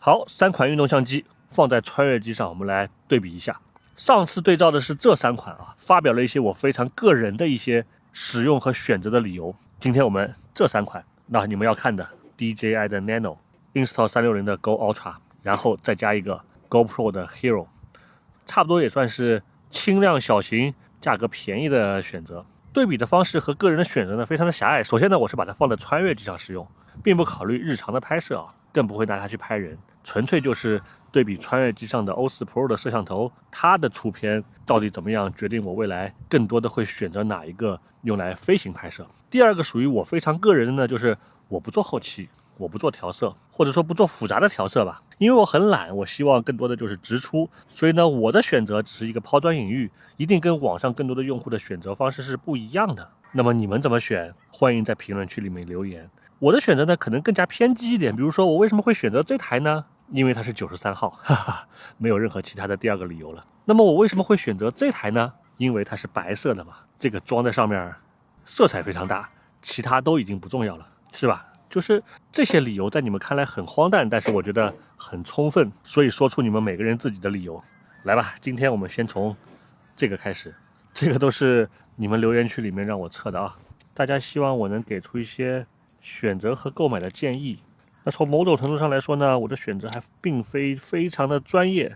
好，3款运动相机放在穿越机上，我们来对比一下。上次对照的是这3款啊，发表了一些我非常个人的一些使用和选择的理由。今天我们这3款，那你们要看的 DJI 的 Nano、Insta360 的 Go Ultra， 然后再加一个 Gopro 的 Hero， 差不多也算是轻量小型、价格便宜的选择。对比的方式和个人的选择呢，非常的狭隘。首先呢，我是把它放在穿越机上使用，并不考虑日常的拍摄啊，更不会拿它去拍人，纯粹就是对比穿越机上的 O4Pro 的摄像头，它的出片到底怎么样，决定我未来更多的会选择哪一个用来飞行拍摄。第二个属于我非常个人的呢，就是我不做后期，我不做调色，或者说不做复杂的调色吧，因为我很懒，我希望更多的就是直出，所以呢，我的选择只是一个抛砖引玉，一定跟网上更多的用户的选择方式是不一样的。那么你们怎么选？欢迎在评论区里面留言。我的选择呢，可能更加偏激一点，比如说我为什么会选择这台呢？因为它是93号，哈哈，没有任何其他的第二个理由了。那么我为什么会选择这台呢？因为它是白色的嘛，这个装在上面色彩非常大，其他都已经不重要了，是吧？就是这些理由在你们看来很荒诞，但是我觉得很充分，所以说出你们每个人自己的理由。来吧，今天我们先从这个开始，这个都是你们留言区里面让我测的啊，大家希望我能给出一些选择和购买的建议。那从某种程度上来说呢，我的选择还并非非常的专业。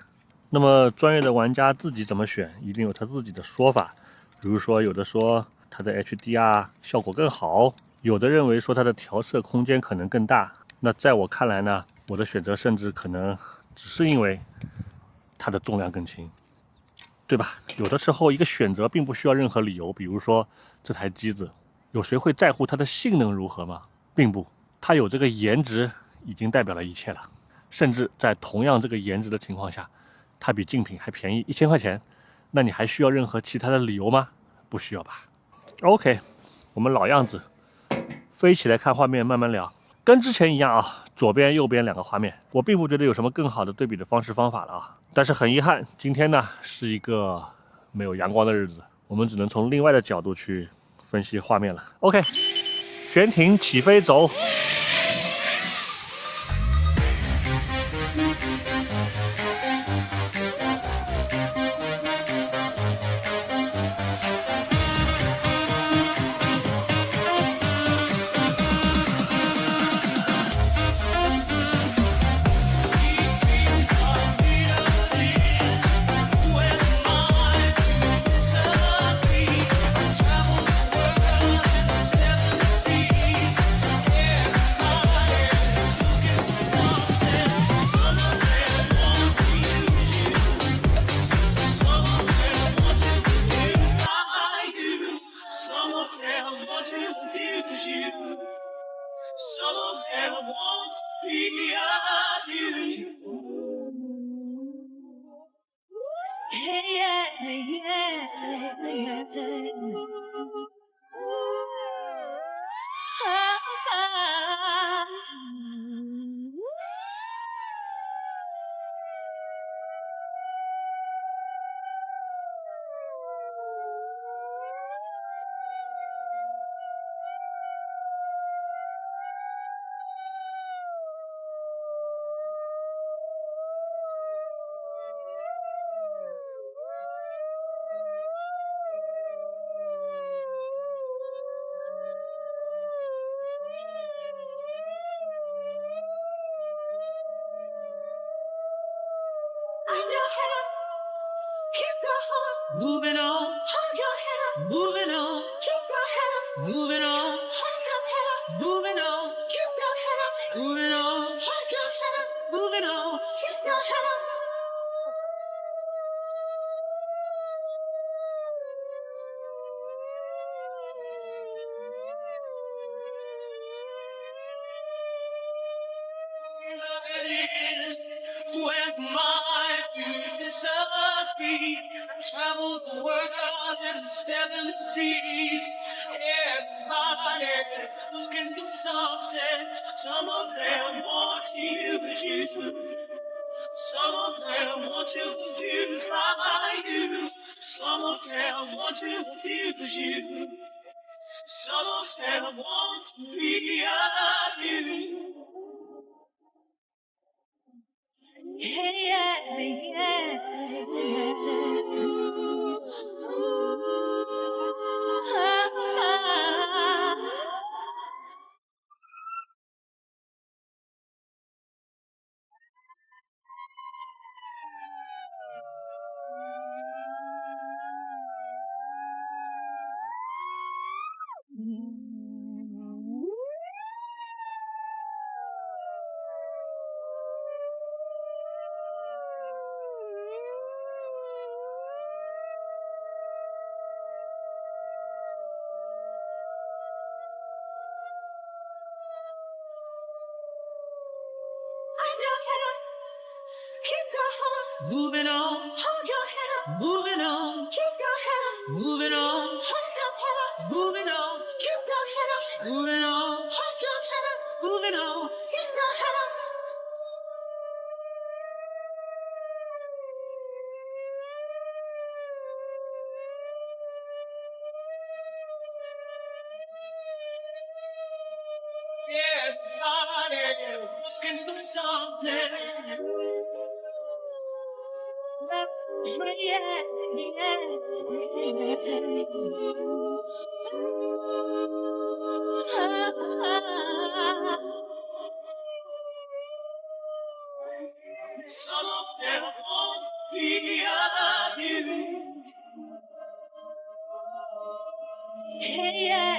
那么专业的玩家自己怎么选，一定有他自己的说法。比如说，有的说它的 HDR 效果更好，有的认为说它的调色空间可能更大。那在我看来呢，我的选择甚至可能只是因为它的重量更轻，对吧？有的时候一个选择并不需要任何理由。比如说这台机子，有谁会在乎它的性能如何吗？并不，它有这个颜值已经代表了一切了。甚至在同样这个颜值的情况下，它比竞品还便宜1000块钱，那你还需要任何其他的理由吗？不需要吧。OK， 我们老样子，飞起来看画面，慢慢聊。跟之前一样啊，左边右边2个画面，我并不觉得有什么更好的对比的方式方法了啊。但是很遗憾，今天呢是一个没有阳光的日子，我们只能从另外的角度去分析画面了。OK， 悬停起飞走。Moving on, hold your head up. Moving on, keep your head up. Moving on, hold your head up. Moving on, keep your head up. Moving on, hold your head up. Moving on, keep your head up. With my philosophy, travel the world and 7 seas. Everybody looking for something. Some of them want to use you. Some of them want to confuse you. Some of them want to abuse you. Some of them want to be you. Moving on, hold your head up. Moving on, keep your head up. Moving on, hold your head up. Moving on, keep your head up. Moving on, hold your head up. Moving on, keep your head up. Everybody looking for something. Some of them want to be of you. Yeah.